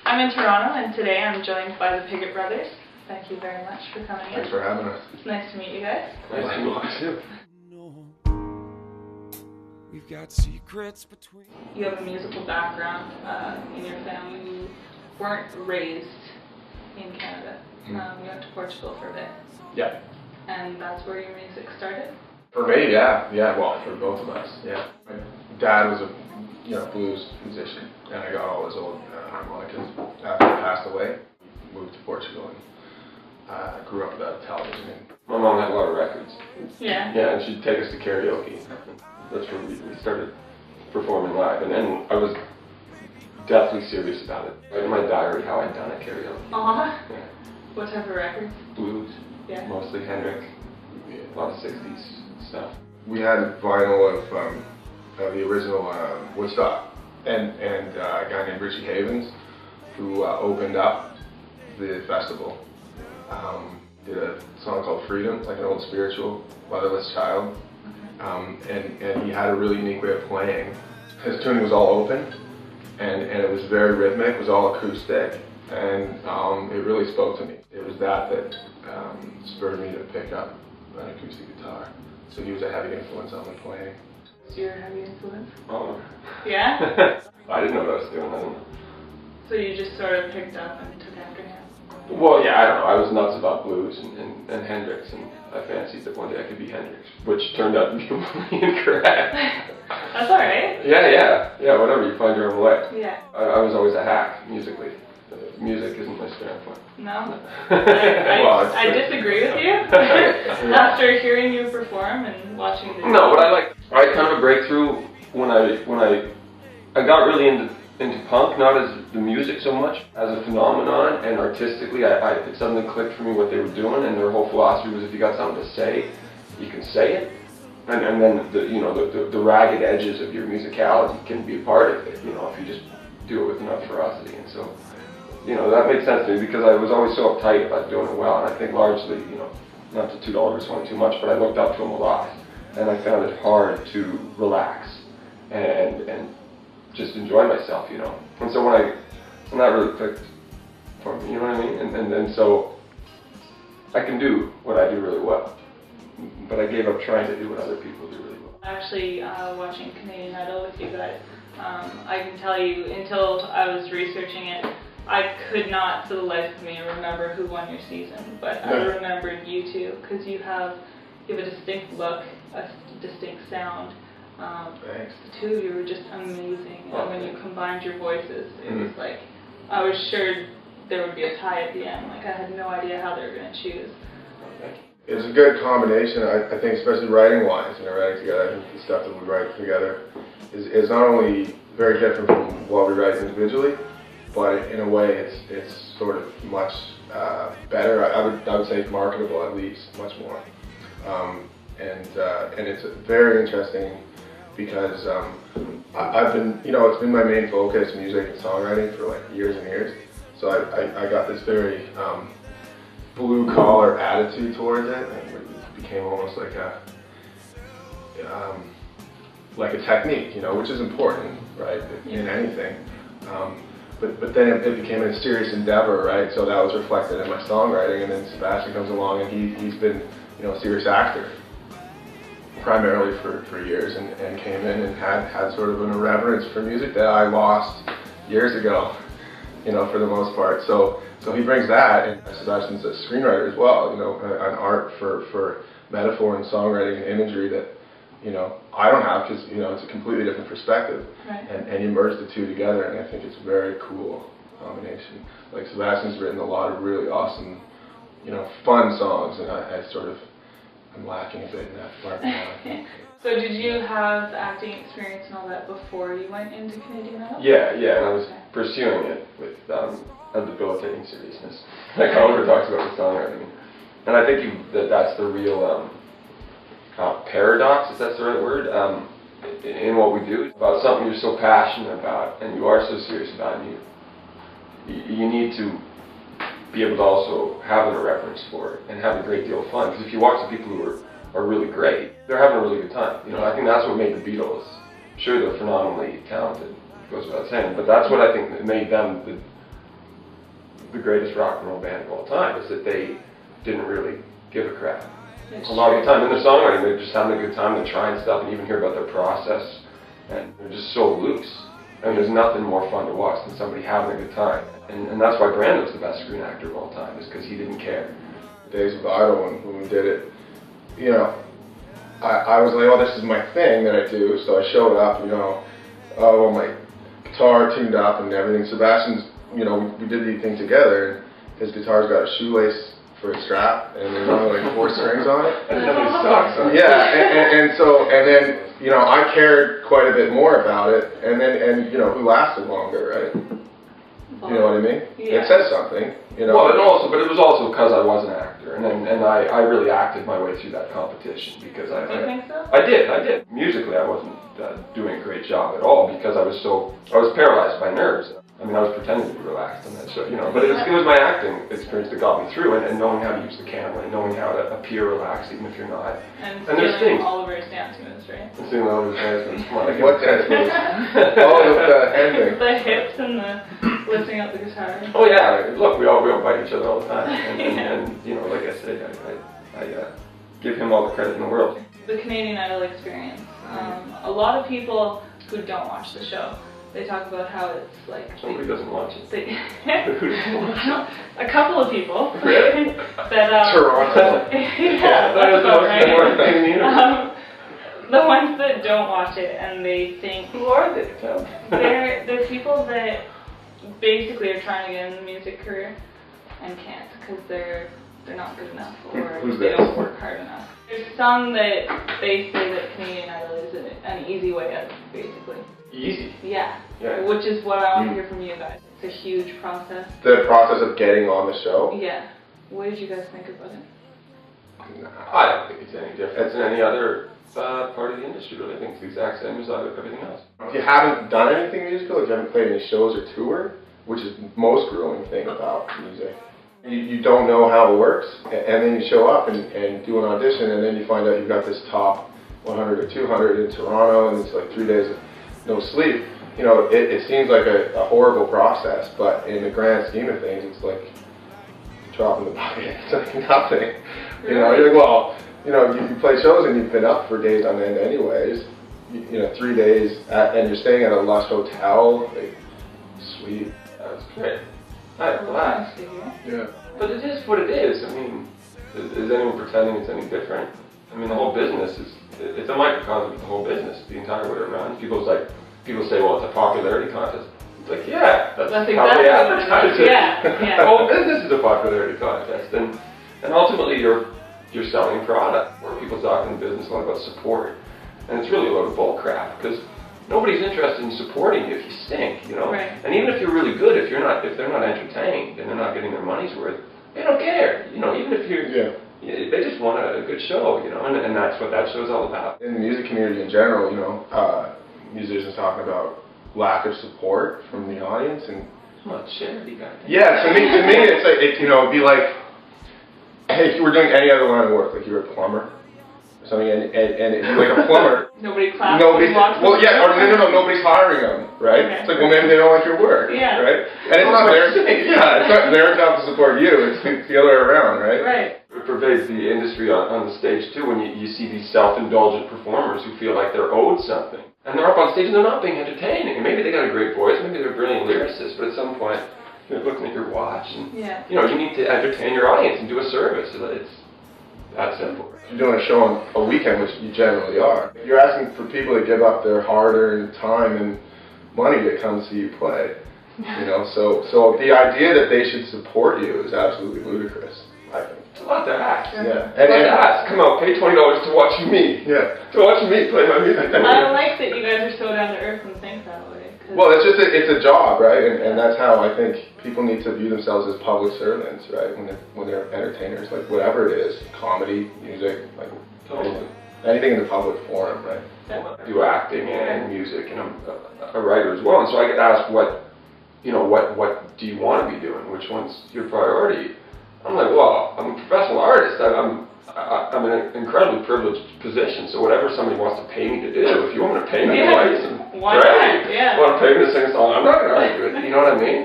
I'm in Toronto, and today I'm joined by the Piggott Brothers. Thank you very much for coming in. Thanks for having us. It's nice to meet you guys. Nice to meet you too. We've got secrets between. You have a musical background in your family. You weren't raised in Canada. You went to Portugal for a bit. Yeah. And that's where your music started? For me, yeah. Well, for both of us, yeah. My dad was a blues musician, and I got all his old harmonicas after he passed away. Moved to Portugal and grew up without television. My mom had a lot of records. Yeah. Yeah, and she'd take us to karaoke. That's where we started performing live, and then I was definitely serious about it. Right in my diary how I'd done at karaoke. Aw. Yeah. What type of records? Blues, Yeah. mostly Hendrix, a lot of 60s stuff. We had vinyl of the original Woodstock, and a guy named Richie Havens, who opened up the festival, did a song called Freedom, like an old spiritual, motherless child, and he had a really unique way of playing. His tuning was all open, and it was very rhythmic, it was all acoustic, and it really spoke to me. It was that spurred me to pick up an acoustic guitar. So he was a heavy influence on me playing. What's your heavy influence? Oh. Yeah? I didn't know what I was doing. I don't know. So you just sort of picked up and took after him? Well, yeah, I don't know. I was nuts about blues and Hendrix, and I fancied that one day I could be Hendrix, which turned out to be completely incorrect. That's alright. Yeah, whatever, you find your own way. Yeah. I was always a hack, musically. Music isn't my strong point. No? Well, I disagree with you. After hearing you perform and watching the No, but I had kind of a breakthrough when I got really into punk, not as the music so much, as a phenomenon, and artistically it suddenly clicked for me what they were doing, and their whole philosophy was if you got something to say, you can say it, and then the ragged edges of your musicality can be a part of it, if you just do it with enough ferocity, and so, that made sense to me because I was always so uptight about doing it well, and I think largely, not to toot Oliver Stone too much, but I looked up to him a lot, and I found it hard to relax and just enjoy myself, And so when that really clicked for me, you know what I mean? And so I can do what I do really well, but I gave up trying to do what other people do really well. Actually, watching Canadian Idol with you guys, I can tell you, until I was researching it, I could not for the life of me remember who won your season, but I remembered you two, because you have a distinct look, a distinct sound. Thanks. The two of you were just amazing, and when you combined your voices, it was like, I was sure there would be a tie at the end, like I had no idea how they were going to choose. It's a good combination, I think, especially writing-wise, writing together. I think the stuff that we write together is not only very different from what we write individually, but in a way it's sort of much better. I would say marketable, at least, much more. And it's very interesting because I've been, it's been my main focus, music and songwriting, for like years and years. So I got this very blue collar attitude towards it, and it became almost like a technique, which is important, right, in anything. But then it became a serious endeavor, right? So that was reflected in my songwriting, and then Sebastian comes along, and he's been, a serious actor, primarily for years, and came in and had sort of an irreverence for music that I lost years ago, for the most part. So he brings that, and Sebastian's a screenwriter as well, an art for metaphor and songwriting and imagery that, I don't have, because, it's a completely different perspective. Right. And you merge the two together, and I think it's a very cool combination. Like, Sebastian's written a lot of really awesome, fun songs, and I'm lacking a bit in that department. So did you have acting experience and all that before you went into Canadian Idol? Yeah, and I was pursuing it with a debilitating seriousness. Like Oliver talks about the songwriting. And I think that's the real paradox, if that's the right word, in what we do. About something you're so passionate about and you are so serious about, and you need to be able to also have an irreverence for it and have a great deal of fun. Because if you watch the people who are really great, they're having a really good time. I think that's what made the Beatles. Sure, they're phenomenally talented, goes without saying, but that's what I think made them the greatest rock and roll band of all time, is that they didn't really give a crap. It's A lot of true. the time in their songwriting, they're just having a good time, they're trying stuff, and even hear about their process, and they're just so loose. And there's nothing more fun to watch than somebody having a good time. And that's why Brando was the best screen actor of all time, is because he didn't care. Days of Idol, when we did it, you know, I was like, oh, this is my thing that I do, so I showed up, you know, oh, my guitar tuned up and everything. Sebastian's, you know, we did the thing together, and his guitar's got a shoelace for a strap, and there's only like 4 strings on it. And nobody sucks. Huh? Yeah, and then, you know, I cared quite a bit more about it, and you know, who lasted longer, right? You know what I mean? Yeah. It says something, you know. Well, but it was also because I was an actor, and I really acted my way through that competition because Do you think so? I did. Musically, I wasn't doing a great job at all because I was paralyzed by nerves. I mean, I was pretending to be relaxed on that show, you know, but it was my acting experience that got me through, and knowing how to use the camera, and knowing how to appear relaxed even if you're not. And there's stealing things. Oliver's dance moves, right? And seeing all those dance moves, come on, I What dance moves? Oh, the hand thing. The hips and the lifting up the guitar. Oh yeah, look, we all bite each other all the time, and you know, like I said, I give him all the credit in the world. The Canadian Idol experience. A lot of people who don't watch the show, they talk about how it's like. Somebody doesn't watch it. Who doesn't watch it? A couple of people. Really? Toronto. That yeah, that is that's about right. the most important thing in the universe. The ones that don't watch it and they think Who are they? Tell me. they're people that basically are trying to get in the music career and can't because they're not good enough or Who's they this? don't work hard enough. There's some that they say that Canadian Idol is an easy way out, basically. Easy. Yeah. Yeah. Which is what I want to hear from you guys. It's a huge process. The process of getting on the show. Yeah. What did you guys think about it? I don't think it's any different than any other part of the industry, really. I think it's the exact same as everything else. If you haven't done anything musical, if you haven't played any shows or toured, which is the most grueling thing about music, you don't know how it works, and then you show up and do an audition, and then you find out you've got this top 100 or 200 in Toronto, and it's like 3 days of no sleep. You know, it seems like a horrible process, but in the grand scheme of things, it's like dropping the bucket. It's like nothing. You know, you're like, well, you know, you play shows and you've been up for days on end anyways. You know, 3 days, and you're staying at a lush hotel. Like, sweet. That's great. Well, Nice to hear. Yeah. but it is what it is. I mean, is anyone pretending it's any different? I mean, the whole business it's a microcosm of the whole business, the entire way it runs. People say, well, it's a popularity contest. It's like, yeah, that's how exactly they what it advertise is. it. Yeah. The whole business is a popularity contest, and ultimately you're selling product. Where people talk in the business a lot about support, and it's really a load of bull crap because nobody's interested in supporting you if you stink, you know. Right. And even if you're really good, if they're not entertained and they're not getting their money's worth, they don't care. You know, even if you're, they just want a good show, you know, and that's what that show's all about. In the music community in general, you know, musicians talking about lack of support from the audience, and Come on, charity guy. yeah, to me, it's like you know, it'd be like, hey, if you were doing any other line of work, like you were a plumber or something, and if you're like a plumber. Nobody claps. Nobody's, walks well, yeah, or away. no, nobody's hiring them, right? Okay. It's like, well, maybe they don't like your work, Yeah. right? And it's not their, it's not their job to support you. It's the other way around, right? Right. It pervades the industry on the stage too when you see these self-indulgent performers who feel like they're owed something. And they're up on stage and they're not being entertaining. And maybe they got a great voice, maybe they're brilliant lyricists, but at some point you're looking at your watch and you know, you need to entertain your audience and do a service. It's that simple. If you're doing a show on a weekend, which you generally are, you're asking for people to give up their hard-earned time and money to come see you play. You know, so the idea that they should support you is absolutely ludicrous, I think. It's a lot to ask. Yeah. It's a lot to ask. Come out, pay $20 to watch me. Yeah. To watch me play my music. I like that you guys are so down to earth and think that way. 'Cause Well, it's just it's a job, right? And that's how I think people need to view themselves as public servants, right? When they're entertainers, like whatever it is, comedy, music, like Totally. anything in the public forum, right? I do acting and music, and I'm a writer as well. And so I get asked, what do you want to be doing? Which one's your priority? I'm like, well, I'm a professional artist. I'm in an incredibly privileged position. So whatever somebody wants to pay me to do, if you want me to pay me to write some, Why great. not? Yeah. Want to pay me to sing a song? I'm not going to argue with it. You know what I mean?